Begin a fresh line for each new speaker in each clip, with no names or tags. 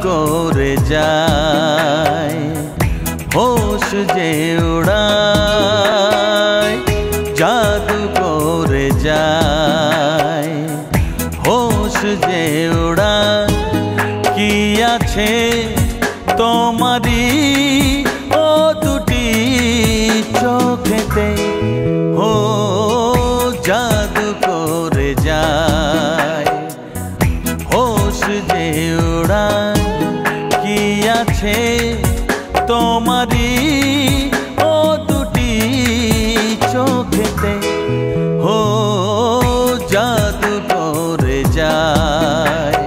করে যায় হোশ যে উড়ায় জাদু করে যায় হোশ যে উড়ায় কি আছে তোমারি ও দুটি চোখেতে ও জাদু করে যায় হোশ যে উড়ায় কি আছে তোমারি ও দুটি চোখেতে ও জাদু করে যায়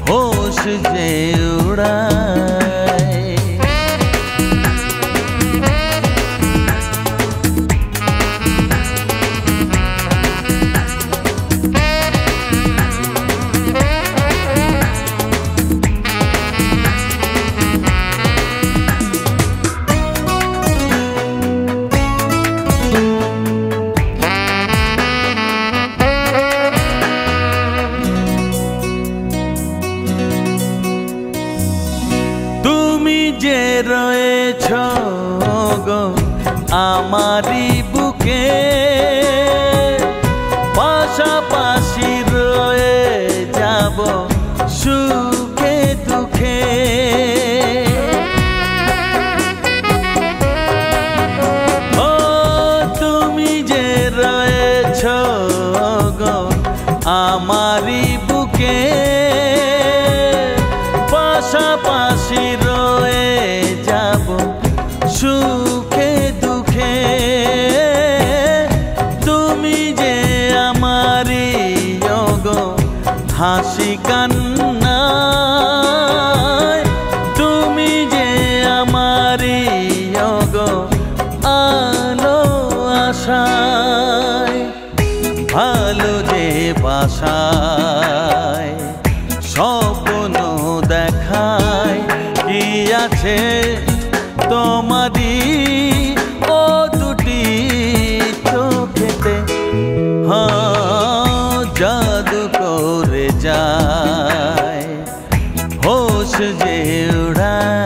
হোশ যে উড়ায়। যে রয়েছ গো আমারি বুকে পাশাপাশি রয়ে যাব সুখে দুঃখে ও তুমি যে রয়েছ গো আমারি বুকে পাশাপাশি রয়ে যাব সুখে দুঃখে তুমি যে আমারি গো হাসি কান্নায় তুমি যে আমারি গো আলো আশায় ভালো যে বাসায় স্বপ্ন দেখায় কি আছে তোমারি ও দুটি চোখেতে হ্যাঁ জাদু করে যায় হোশ যে উড়ায়।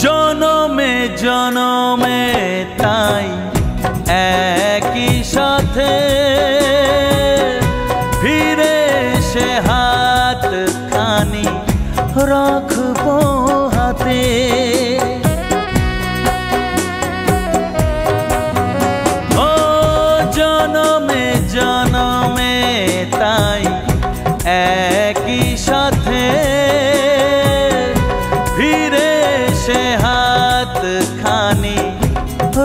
জনমে জনমে তাই একই সাথে ফিরে সে হাত খানি রাখবো হাতে ও জনমে জনমে তাই একই সাথে ফিরে সে হাত খানি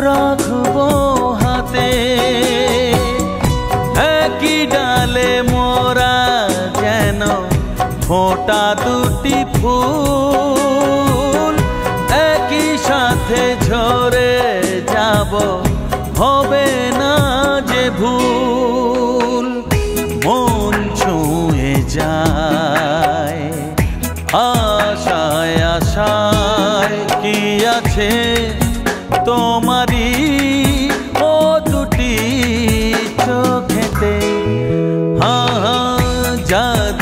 রাখবো হাতে একই ডালে মোরা যেন ফোঁটা দুটি ফুল একই সাথে ঝরে যাব হবে না যে ভুল মন ছুঁয়ে যায় আশায় আশায় কি আছে তোমারি ও দুটি চোখেতে হ্যাঁ জাদু